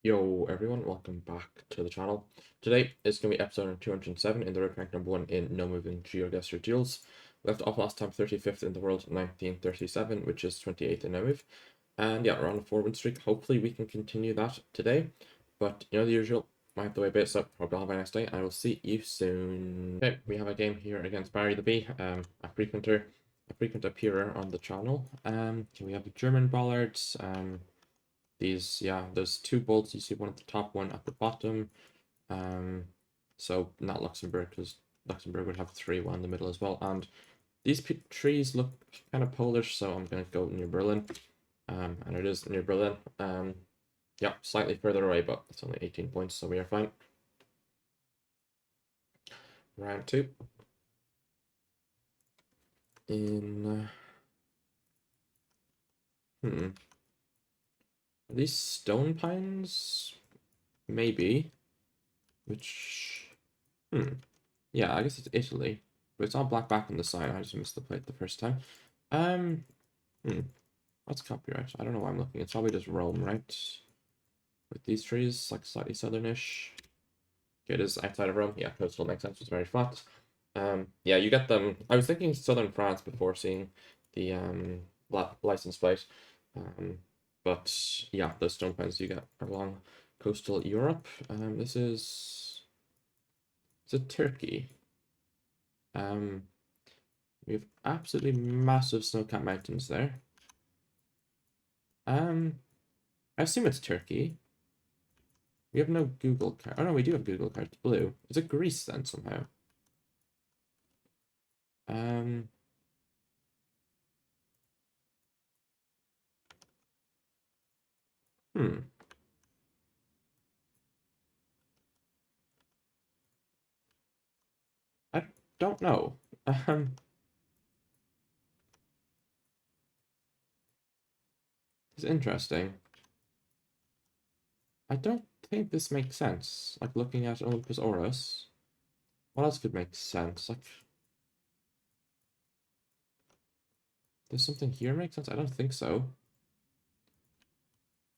Yo everyone, welcome back to the channel. Today is going to be episode 207 in the road rank number 1 in No Moving Geoguessr Duels. We left off last time 35th in the world, 1937, which is 28th in No Move. And yeah, we're on a 4-win streak. Hopefully we can continue that today. But you know the usual, might have to wait a bit, so hope you'll have a nice day. I will see you soon. Okay, we have a game here against Barry the Bee, a frequent appearer on the channel. We have German bollards, these, yeah, there's two bolts. You see one at the top, one at the bottom. So not Luxembourg, because Luxembourg would have one in the middle as well. And these trees look kind of Polish, so I'm going to go near Berlin. And it is near Berlin. Yeah, slightly further away, but it's only 18 points, so we are fine. Round 2. Are these stone pines? Maybe. Which, yeah, I guess it's Italy, but it's all black back on the side. I just missed the plate the first time. Um, What's copyright? I don't know why I'm looking. It's probably just Rome, right? With these trees, like slightly southernish. Okay, it is outside of Rome. Yeah, coastal makes sense. It's very flat. Yeah, you get them. I was thinking southern France before seeing the license plate. But yeah, those stone pines you get along coastal Europe. This is it Turkey? We have absolutely massive snow-capped mountains there. I assume it's Turkey. We have no Google card. Oh no, we do have Google card. It's blue. Is it Greece then somehow? Um. Hmm. I don't know. It's interesting. I don't think this makes sense. Like looking at Olympus Aurus. What else could make sense? Like, does something here make sense? I don't think so.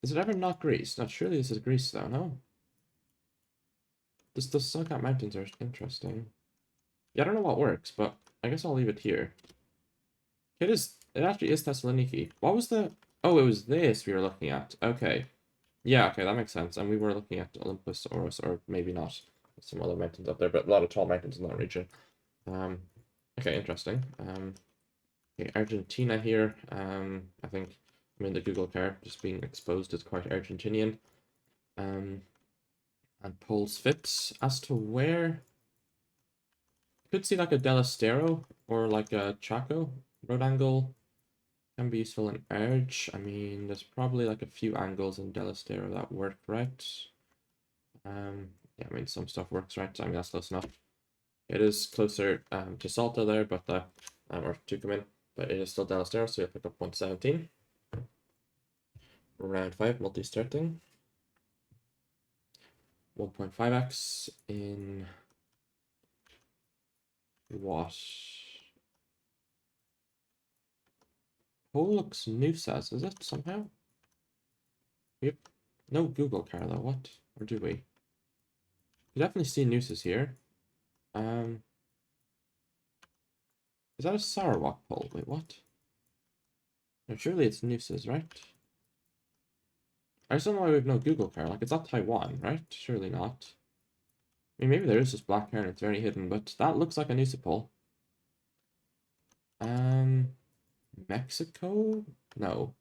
Is it ever not Greece? Not surely this is Greece though, no? The snow-capped mountains are interesting. Yeah, I don't know what works, but I guess I'll leave it here. It actually is Thessaloniki. What was the... Oh, it was this we were looking at. Okay. Yeah, okay, that makes sense. And we were looking at Olympus or maybe not. Some other mountains up there, but a lot of tall mountains in that region. Okay, interesting. Okay, Argentina here. I think I'm in the Google car, just being exposed as quite Argentinian. And poles fits. As to where... Could see like a Delestero or like a Chaco. Road angle can be useful in Urge. I mean, there's probably like a few angles in Delestero that work right. Yeah, I mean, some stuff works right. I mean, that's close enough. It is closer to Salta there, but or Tucumán, but it is still Delestero, so you'll pick up 117. Round 5, multi-starting. 1.5x in what? Pollux Nusas, is it somehow? Yep. No Google car though, what? Or do we? You definitely see nooses here. Is that a Sarawak pole? Wait, what? No, surely it's nooses, right? I just don't know why we have no Google car. Like, it's not Taiwan, right? Surely not. I mean, maybe there is just black hair and it's very hidden, but that looks like a noose pole. Mexico? No.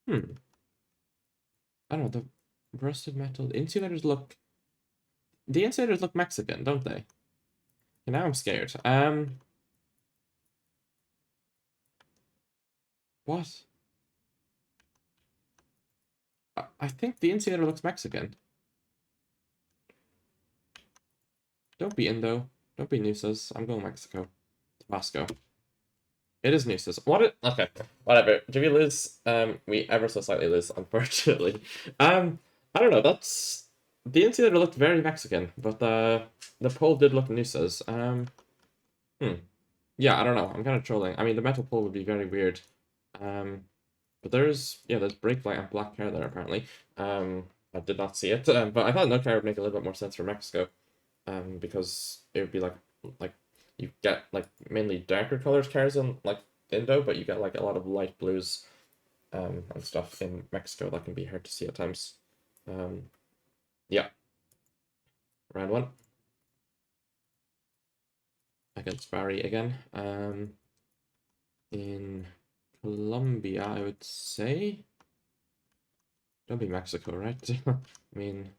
I don't know, the rusted metal insulators look... The insulators look Mexican, don't they? And now I'm scared. What? I think the insulator looks Mexican. Don't be Indo. Don't be Nooses. I'm going Mexico. Tabasco. It is Nooses. Okay, whatever. Did we lose? We ever so slightly lose, unfortunately. I don't know. That's the insulator looked very Mexican, but the pole did look Nooses. Yeah, I don't know. I'm kind of trolling. I mean, the metal pole would be very weird. But there's brake light and black car there apparently. I did not see it, but I thought no car would make a little bit more sense for Mexico, because it would be like you get like mainly darker colors cars in like Indo, but you get like a lot of light blues, and stuff in Mexico that can be hard to see at times. Yeah, round one against Barry again. In Colombia, I would say. Don't be Mexico, right? I mean,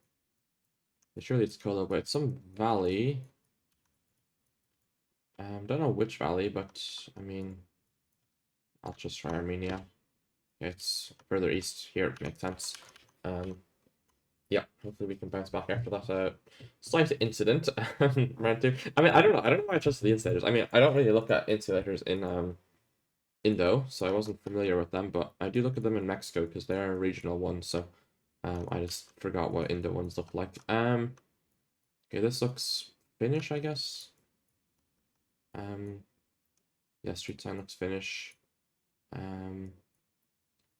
surely it's Colo, but it's some valley. Don't know which valley, but I mean, I'll just try Armenia. It's further east here, it makes sense. Yeah, hopefully we can bounce back after that slight incident. Round two. I mean, I don't know. I don't know why I trusted the insulators. I mean, I don't really look at insulators in Indo, so I wasn't familiar with them, but I do look at them in Mexico because they're a regional one, so I just forgot what Indo ones look like. Okay, this looks Finnish, I guess. Yeah, street sign looks Finnish.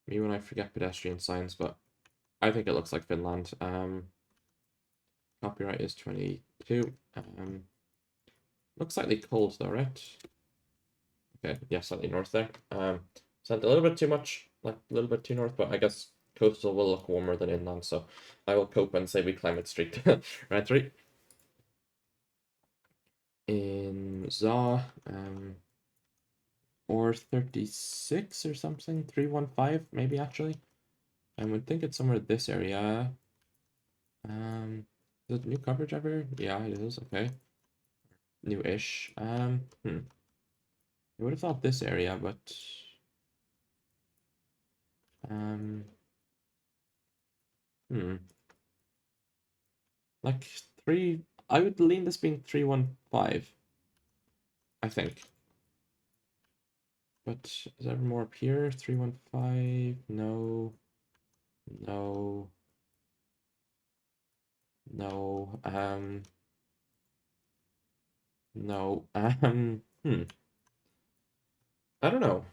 Me when I forget pedestrian signs, but I think it looks like Finland. Copyright is 22. Looks slightly cold though, right? Okay, yeah, slightly north there. Sent a little bit too much, like a little bit too north, but I guess coastal will look warmer than inland, so I will cope and say we climate street. Round three. In Za, or 36 or something, 315 maybe actually. I would think it's somewhere this area. Is it new coverage ever? Yeah, it is. Okay, new-ish. I would have thought this area, but um, hmm, like three. I would lean this being 315. I think. But is there more up here? 315? No. No. No. No. I don't know.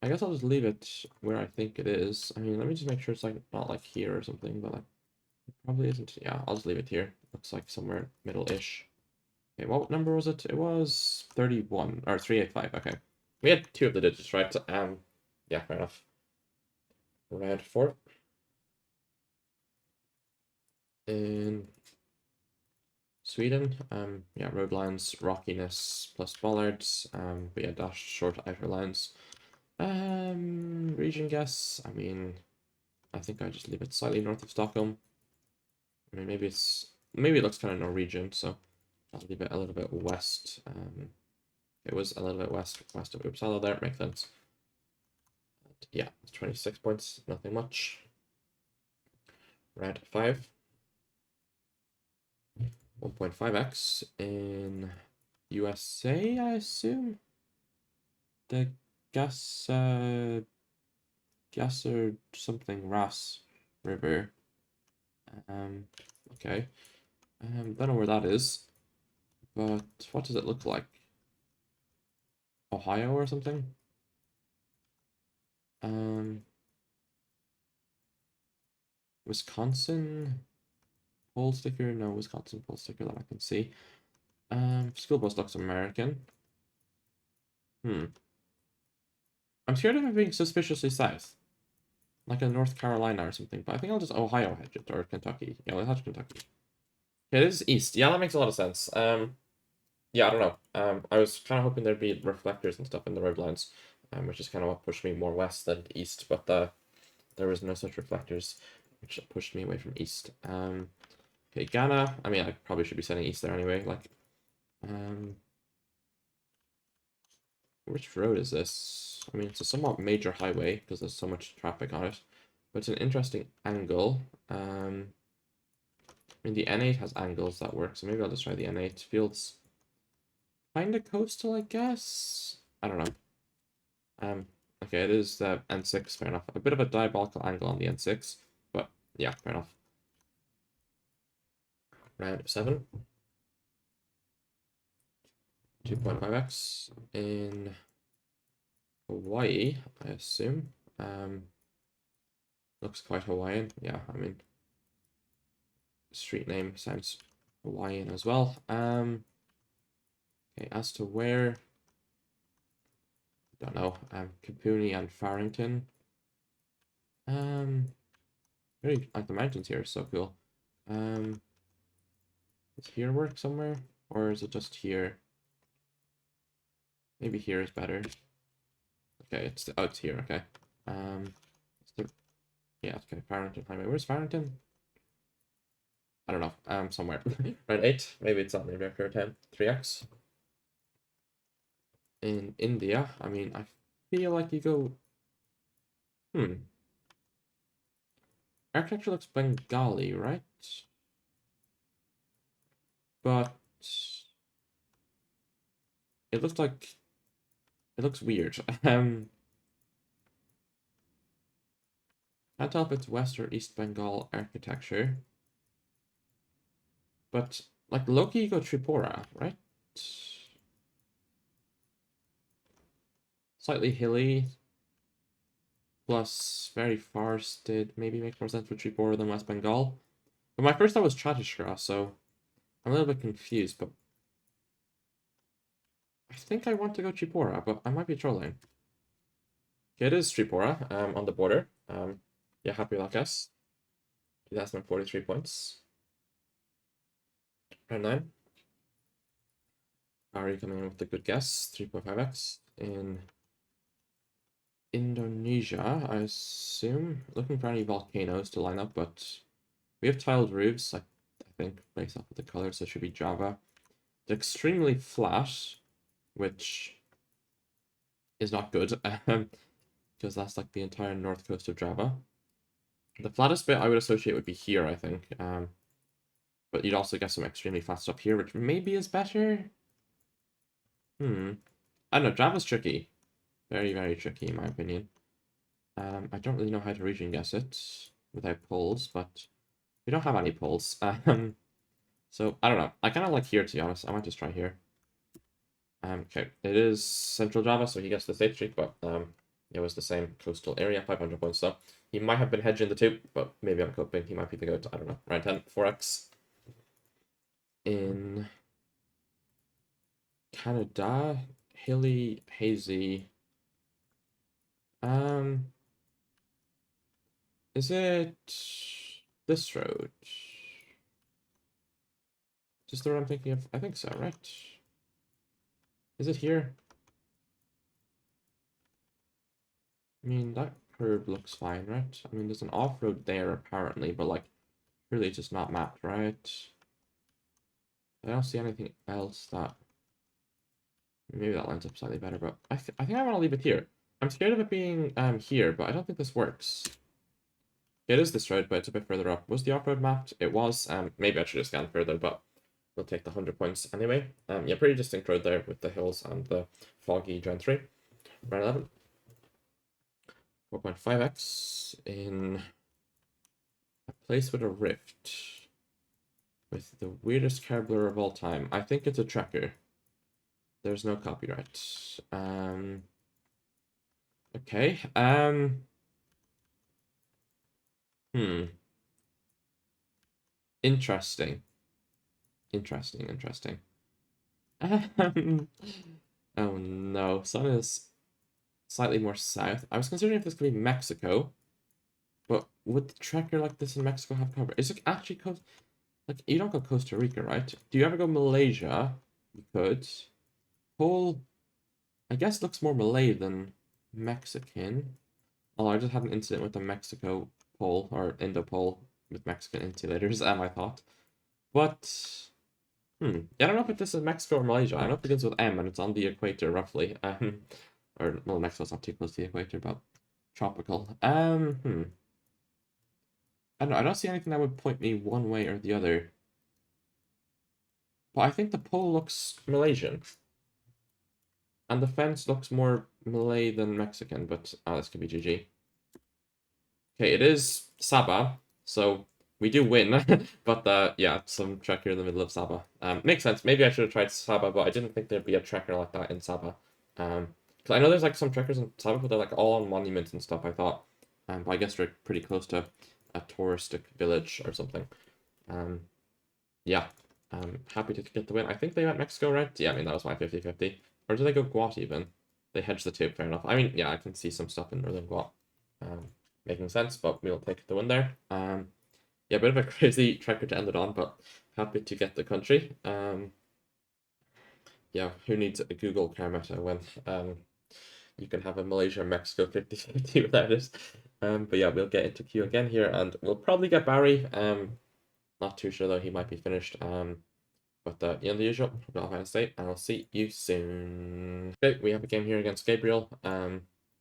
I guess I'll just leave it where I think it is. I mean, let me just make sure it's like not like here or something, but like it probably isn't. Yeah, I'll just leave it here. Looks like somewhere middle-ish. Okay, what number was it? It was 31 or 385. Okay. We had two of the digits, right? Yeah, fair enough. Round four. In Sweden, yeah, road lines, rockiness plus bollards, but yeah, dash short outer lines. Region guess. I mean, I think I just leave it slightly north of Stockholm. I mean, maybe it looks kind of Norwegian, so I'll leave it a little bit west. It was a little bit west of Uppsala there. Makes sense. And yeah, it's 26 points. Nothing much. Round five. 1.5x in USA, I assume. The Geoguessr something Ras River. Okay. Don't know where that is, but what does it look like? Ohio or something? Wisconsin poll sticker? No, Wisconsin poll sticker that I can see. School bus looks American. I'm scared of it being suspiciously south, like in North Carolina or something, but I think I'll just Ohio hedge it, or Kentucky. Yeah, let's hedge Kentucky. Okay, this is east. Yeah, that makes a lot of sense. Yeah, I don't know. I was kind of hoping there'd be reflectors and stuff in the road lines, which is kind of what pushed me more west than east, but there was no such reflectors, which pushed me away from east. Okay, Ghana. I mean, I probably should be sending east there anyway. Like, which road is this? I mean, it's a somewhat major highway because there's so much traffic on it, but it's an interesting angle. I mean, the N8 has angles that work, so maybe I'll just try the N8. Feels kind of coastal, I guess. I don't know. Okay, it is the N6, fair enough. A bit of a diabolical angle on the N6, but yeah, fair enough. Round 7. 2.5x in Hawaii, I assume. Looks quite Hawaiian. Yeah, I mean, street name sounds Hawaiian as well. Okay, as to where, don't know. Kapuni and Farrington. Really like the mountains here, so cool. Does here work somewhere, or is it just here? Maybe here is better. Okay, it's here. Okay. Yeah, okay. Farrington Highway. Where's Farrington? I don't know. Somewhere. Round 8. Maybe it's not maybe after 10. 3x. In India, I mean, I feel like you go. Architecture looks Bengali, right? But it looks like it looks weird. Can't tell if it's West or East Bengal architecture. But like Loki, you go Tripura, right? Slightly hilly, plus very forested. Maybe makes more sense for Tripura than West Bengal. But my first thought was Chhattisgarh, so I'm a little bit confused. But I think I want to go Tripura, but I might be trolling. Okay, it is Tripura, on the border. Yeah, happy luck, guess. 2043 points. Round 9. Ari coming in with a good guess. 3.5x. In Indonesia, I assume. Looking for any volcanoes to line up, but we have tiled roofs, I think, based off of the colors, so it should be Java. It's extremely flat, which is not good, because that's like the entire north coast of Java. The flattest bit I would associate would be here, I think. But you'd also get some extremely flat stuff here, which maybe is better. I don't know, Java's tricky. Very, very tricky, in my opinion. I don't really know how to region guess it without polls, but we don't have any polls. So, I don't know. I kind of like here, to be honest. I might just try here. Okay, it is Central Java, so he gets the state streak, but it was the same coastal area, 500 points though. He might have been hedging the two, but maybe I'm coping. He might be the goat. I don't know. Round 10, 4x. In Canada, hilly, hazy. Is it this road? Is this the road I'm thinking of? I think so, right? Is it here? I mean, that curve looks fine, right? I mean, there's an off-road there, apparently, but, like, really it's just not mapped, right? I don't see anything else that... Maybe that lines up slightly better, but I think I want to leave it here. I'm scared of it being here, but I don't think this works. It is this road, but it's a bit further up. Was the off-road mapped? It was. Maybe I should have scanned further, but we'll take the 100 points anyway. Yeah, pretty distinct road there with the hills and the foggy Gen 3. Round 11. 4.5x in a place with a rift. With the weirdest car blur of all time. I think it's a tracker. There's no copyright. Okay. Interesting. Interesting. Oh no. Sun is slightly more south. I was considering if this could be Mexico. But would the tracker like this in Mexico have cover? Is it actually coast? Like, you don't go Costa Rica, right? Do you ever go Malaysia? You could. Pole, I guess, looks more Malay than Mexican. Although I just had an incident with the Mexico pole, or Indo pole, with Mexican insulators, I thought. But, I don't know if this is Mexico or Malaysia. I know it begins with M, and it's on the equator, roughly. Or, well, Mexico's not too close to the equator, but tropical. I don't know, I don't see anything that would point me one way or the other. But I think the pole looks Malaysian. And the fence looks more Malay than Mexican, but this could be GG. Okay, it is Sabah, so we do win. But yeah, some tracker in the middle of Sabah. Makes sense. Maybe I should have tried Sabah, but I didn't think there'd be a tracker like that in Sabah. Cause I know there's like some trackers in Sabah, but they're like all on monuments and stuff, I thought. But I guess they're pretty close to a touristic village or something. Yeah. Happy to get the win. I think they went Mexico, right? Yeah, I mean, that was my 50-50. Or did they go Guat even? They hedged the two, fair enough. I mean, yeah, I can see some stuff in Northern Guat. Making sense, but we'll take the win there. Yeah, a bit of a crazy tracker to end it on, but happy to get the country. Yeah, who needs a Google Karmeta when you can have a Malaysia Mexico 50-50 without it. But yeah, we'll get into Q again here, and we'll probably get Barry. Not too sure though, he might be finished. But the usual, I'll find a state, and I'll see you soon. Okay, we have a game here against Gabriel.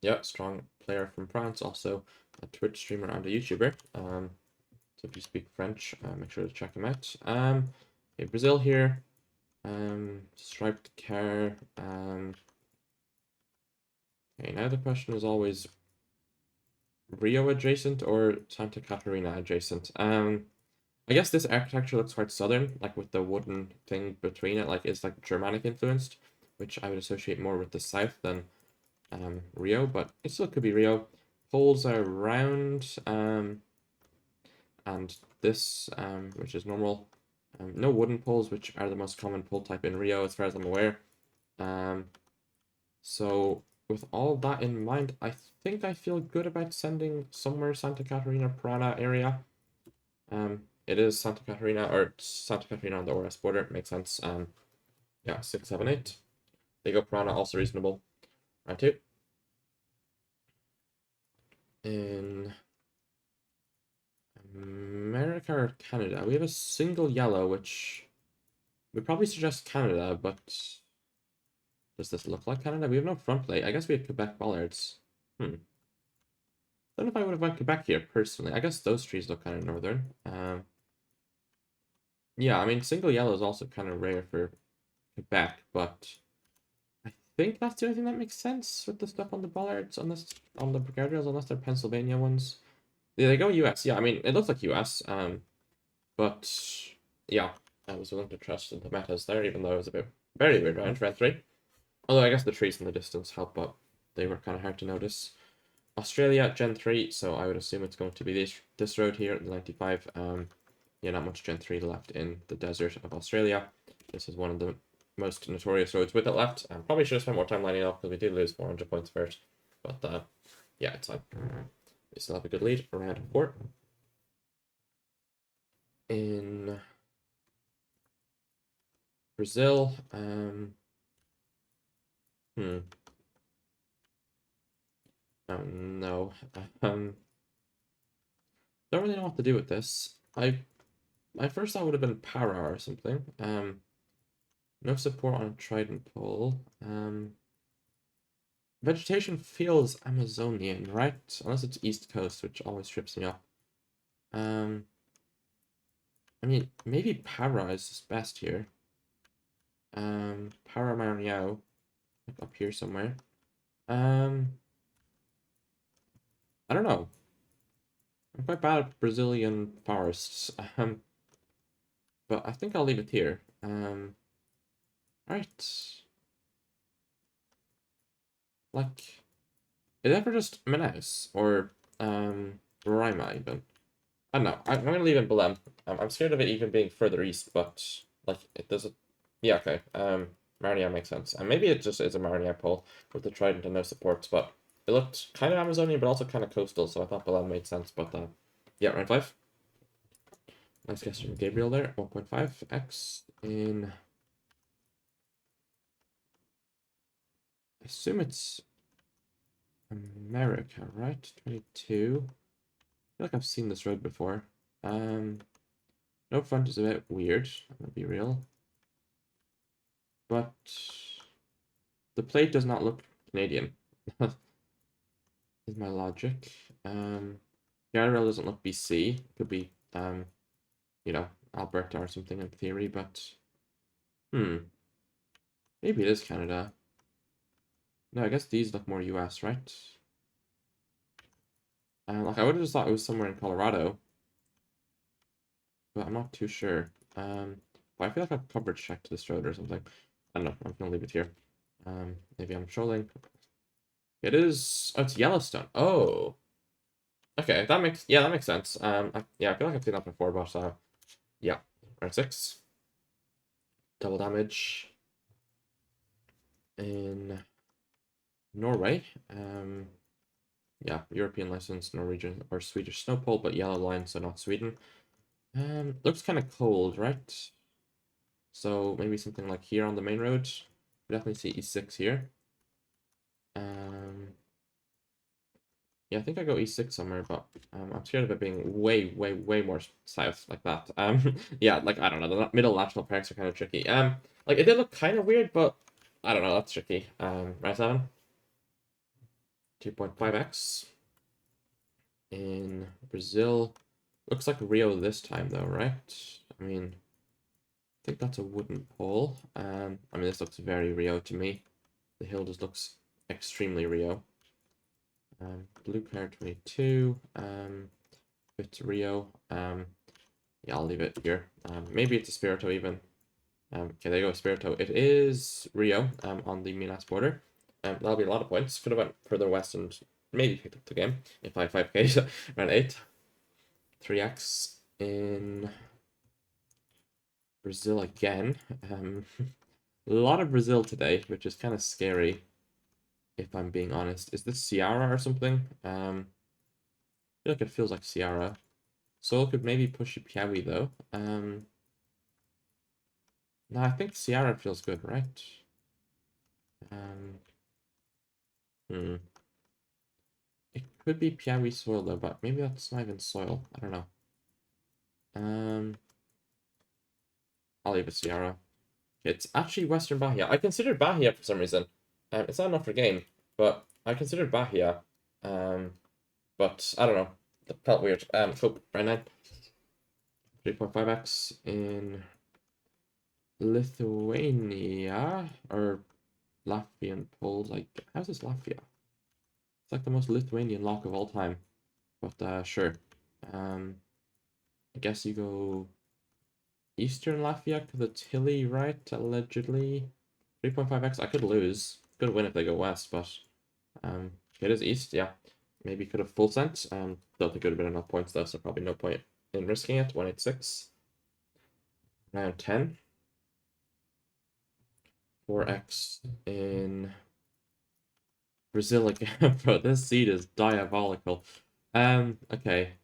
Yeah, strong player from France, also a Twitch streamer and a YouTuber. So if you speak French, make sure to check him out. Okay, Brazil here. Striped car. Okay, now the question is always Rio adjacent or Santa Catarina adjacent. I guess this architecture looks quite southern, like with the wooden thing between it, like it's like Germanic influenced, which I would associate more with the south than Rio, but it still could be Rio. Poles are round, and this, which is normal. No wooden poles, which are the most common pole type in Rio, as far as I'm aware. So with all that in mind, I think I feel good about sending somewhere Santa Catarina Parana area. It is Santa Catarina or Santa Catarina on the ORS border. Makes sense. Yeah, 6, 7, 8. They go Parana, also reasonable. Round 2. In America or Canada, we have a single yellow, which we probably suggest Canada, but does this look like Canada? We have no front plate. I guess we have Quebec bollards. Don't know if I would have went Quebec here personally. I guess those trees look kind of northern. Yeah, I mean, single yellow is also kind of rare for Quebec, but I think that's the only thing that makes sense with the stuff on the bollards, unless on the guardrails, unless they're Pennsylvania ones. Yeah, they go US. Yeah, I mean, it looks like US. But yeah, I was willing to trust in the metas there, even though it was a bit very weird round round 3. Although I guess the trees in the distance help, but they were kind of hard to notice. Australia Gen 3, so I would assume it's going to be this road here, the 95. Yeah, not much Gen 3 left in the desert of Australia. This is one of the most notorious roads with it left. Probably should have spent more time lining up because we did lose 400 points first. But yeah, it's fine. We still have a good lead. Round 4. In Brazil, oh no. Don't really know what to do with this. My first thought would have been para or something. No support on a trident pole. Vegetation feels Amazonian, right? Unless it's East Coast, which always trips me up. I mean, maybe para is best here. Para Maranhão, like up here somewhere. I don't know. I'm quite bad at Brazilian forests. But I think I'll leave it here. Right. Like, is it ever just Manaus or Roraima even? I don't know. I'm gonna leave it in Belém. I'm scared of it even being further east, but like it doesn't. Yeah, okay. Maranhão makes sense, and maybe it just is a Maranhão pole with the trident and no supports, but it looked kind of Amazonian, but also kind of coastal, so I thought Belém made sense. But yeah, round 5. Nice guess from Gabriel there. 1.5x in. I assume it's America, right? 22. I feel like I've seen this road before. No front is a bit weird, I'm gonna be real. But the plate does not look Canadian. Is my logic. Yarrell doesn't look BC. Could be you know, Alberta or something in theory, but maybe it is Canada. No, I guess these look more US, right? Like I would have just thought it was somewhere in Colorado, but I'm not too sure. But I feel like I've coverage checked this road or something. I don't know. I'm gonna leave it here. Maybe I'm trolling. It is. Oh, it's Yellowstone. Oh. Okay, that makes sense. Yeah, I feel like I've seen that before, but yeah, round 6, double damage in Norway. Yeah, European license, Norwegian or Swedish snowpole, but yellow line, so not Sweden. Looks kind of cold, right? So maybe something like here on the main road. Definitely see E6 here. Yeah, I think I go E6 somewhere, but I'm scared of it being way, way, way more south like that. Yeah, like I don't know, the middle national parks are kind of tricky. Like it did look kind of weird, but I don't know, that's tricky. Right 7, 2.5x in Brazil. Looks like Rio this time though, right? I mean, I think that's a wooden pole. I mean, this looks very Rio to me. The hill just looks extremely Rio. Blue card 22. It's Rio. Yeah, I'll leave it here. Maybe it's a Spirito even. Okay, there you go, Spirito. It is Rio on the Minas border. That'll be a lot of points. Could have went further west and maybe picked up the game if I 5k round 8. 3x in Brazil again. A lot of Brazil today, which is kind of scary, if I'm being honest. Is this Ciara or something? I feel like it feels like Ciara. Sol could maybe push a Piawi though. No, I think Ciara feels good, right? Um, hmm. It could be Piawi soil though, but maybe that's not even soil. I don't know. I'll leave it Ciara. It's actually Western Bahia. I considered Bahia for some reason. It's not enough for game, but I considered Bahia. But I don't know. That felt weird. Cool. Right now. 3.5x in Lithuania or Latvian Poles. Like, how's this Latvia? It's like the most Lithuanian lock of all time. But sure. I guess you go Eastern Latvia because it's hilly, right? Allegedly. 3.5x. I could lose. Could win if they go west, but it is east, yeah. Maybe could have full sent. Don't think it would have been enough points though, so probably no point in risking it. 186. Round 10. 4x in Brazil again. Bro, this seed is diabolical. Okay.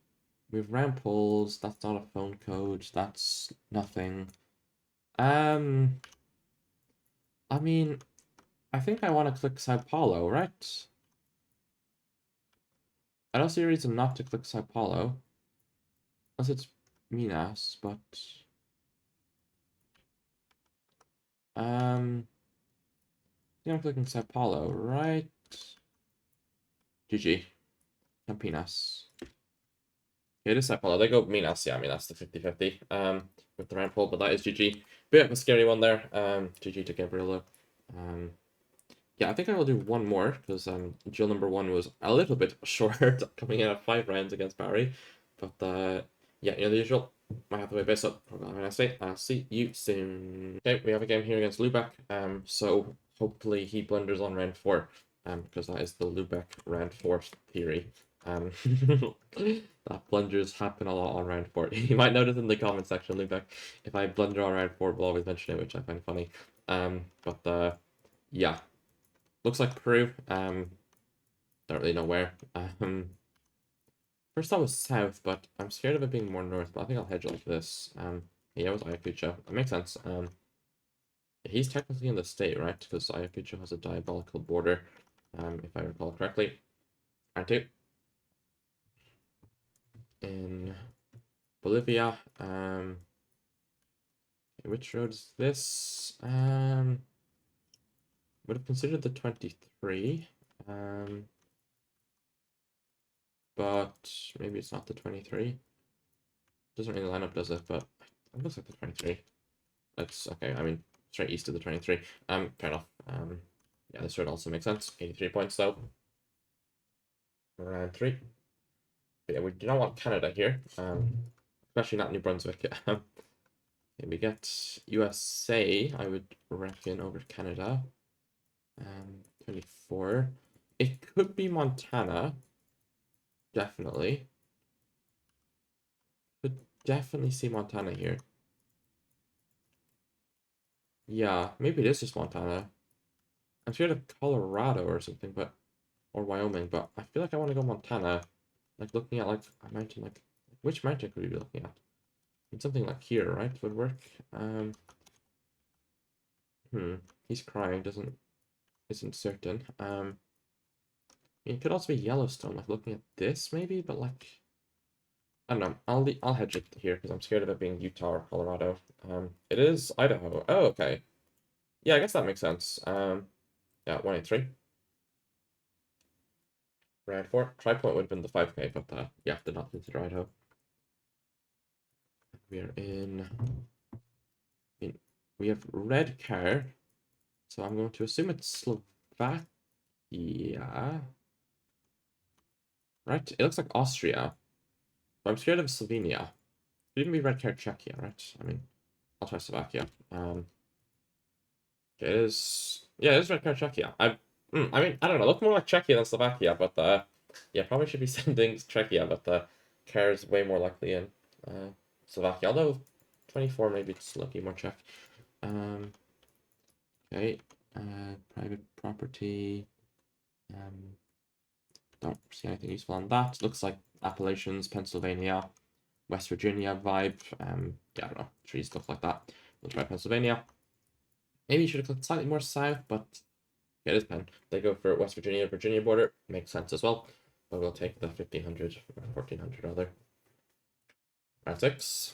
Move round poles. That's not a phone code. That's nothing. I mean, I think I want to click Sao Paulo, right? I don't see a reason not to click Sao Paulo. Unless it's Minas, but... I think I'm clicking Sao Paulo, right? GG. Campinas. It is Sao Paulo. They go Minas. Yeah, I mean, that's the 50-50 with the round poll, but that is GG. Bit of a scary one there. GG to Gabriello. Yeah, I think I will do one more because duel number 1 was a little bit short, coming in at 5 rounds against Barry. But yeah, you know the usual. My Hathaway base up. Have a nice day. I'll see you soon. Okay, we have a game here against Lubeck. So hopefully he blunders on round 4. Because that is the Lubeck round 4 theory. That blunders happen a lot on round 4. You might notice in the comment section, Lubeck, if I blunder on round 4, we'll always mention it, which I find funny. But yeah. Looks like Peru. Don't really know where. First thought was south, but I'm scared of it being more north, but I think I'll hedge like this. Yeah, it was Ayacucho. That makes sense. He's technically in the state, right? Because Ayacucho has a diabolical border, if I recall correctly. Aren't you? In Bolivia. Which road is this? Would have considered the 23. But maybe it's not the 23. Doesn't really line up, does it? But it looks like the 23. That's okay. I mean, straight east of the 23. Fair enough. Yeah, this road also makes sense. 83 points though. Round 3. But yeah, we do not want Canada here. Especially not New Brunswick. Okay, we get USA, I would reckon, over Canada. 24. It could be Montana. Definitely. Could definitely see Montana here. Yeah, maybe it is just Montana. I'm scared of Colorado or something, but or Wyoming, but I feel like I want to go Montana. Like looking at like a mountain, like which mountain could we be looking at? It's something like here, right? Would work. Um, hmm. He's crying. Isn't certain. It could also be Yellowstone. Like looking at this, maybe, but like I don't know. I'll hedge it here because I'm scared of it being Utah or Colorado. It is Idaho. Oh, okay. Yeah, I guess that makes sense. Yeah, 183. Round 4. Try point would have been the 5K, but yeah, did not consider Idaho. We are in we have red car, so I'm going to assume it's Slovakia. Right? It looks like Austria, but I'm scared of Slovenia. Could even be red car Czechia, right? I mean, I'll try Slovakia. It is yeah, it is red car Czechia. I mean, I don't know. Look more like Czechia than Slovakia, but yeah, probably should be sending Czechia, but the car is way more likely in Slovakia. Although 24 maybe it's looking more Czech. Okay, private property. Don't see anything useful on that. Looks like Appalachians, Pennsylvania, West Virginia vibe. Yeah, I don't know. Trees, stuff like that. We'll try Pennsylvania. Maybe you should have clicked slightly more south, but yeah, it is Penn. They go for West Virginia, Virginia border. Makes sense as well. But we'll take the 1500 or 1400 rather. Round 6.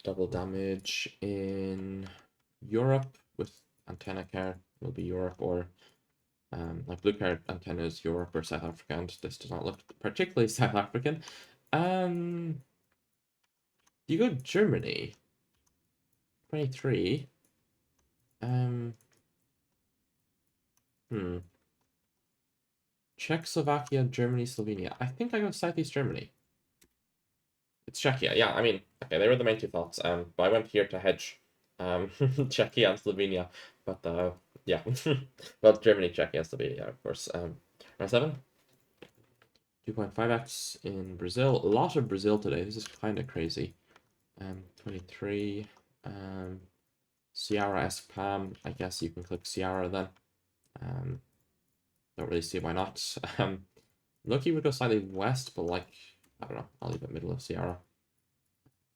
Double damage in Europe with antenna care will be Europe or like blue card antenna is Europe or South Africa, and this does not look particularly South African. You go Germany. 23. Um, hmm. Czechoslovakia, Germany, Slovenia. I think I go Southeast Germany. It's Czechia. Yeah, I mean, okay, they were the main two thoughts. But I went here to hedge Czechia and Slovenia. But yeah. Well, Germany, Czechia, Slovenia, yeah, of course. Round 7. 2.5x in Brazil. A lot of Brazil today. This is kind of crazy. 23. Sierra-esque Palm. I guess you can click Sierra then. Don't really see why not. Loki would go slightly west, but like, I don't know. I'll leave it middle of Sierra.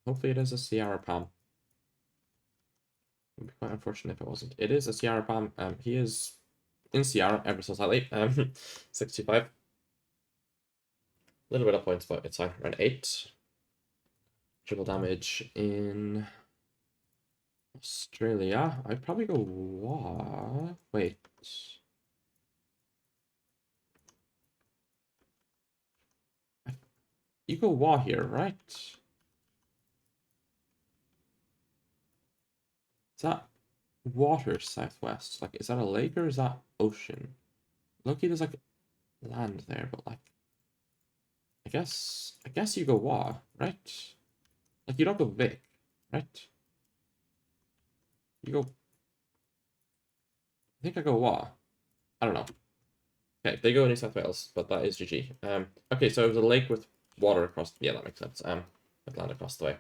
Hopefully it is a Sierra Palm. It would be quite unfortunate if it wasn't. It is a Sierra Palm. He is in Sierra ever so slightly. 65. A little bit of points, but it's fine. Round 8. Triple damage in Australia. I'd probably go what? Wait. You go Wa here, right? Is that water southwest? Like, is that a lake or is that ocean? Loki, there's like land there, but like, I guess you go Wa, right? Like, you don't go Vic, right? You go. I think I go Wa. I don't know. Okay, they go New South Wales, but that is GG. Okay, so it was a lake with water across. Yeah, that makes sense. With land across the way.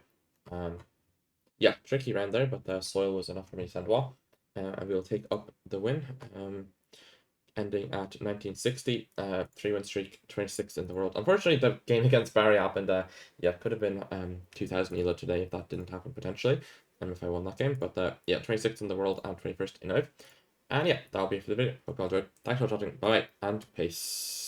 Yeah, tricky round there, but the soil was enough for me to send Wa. And we'll take up the win. Ending at 1960, 3-win streak, 26th in the world. Unfortunately, the game against Barry happened. Yeah, could have been 2000 ELO today if that didn't happen potentially, and if I won that game. But yeah, 26th in the world and 21st in live. And yeah, that'll be it for the video. Hope you all enjoyed. Thanks for watching. Bye and peace.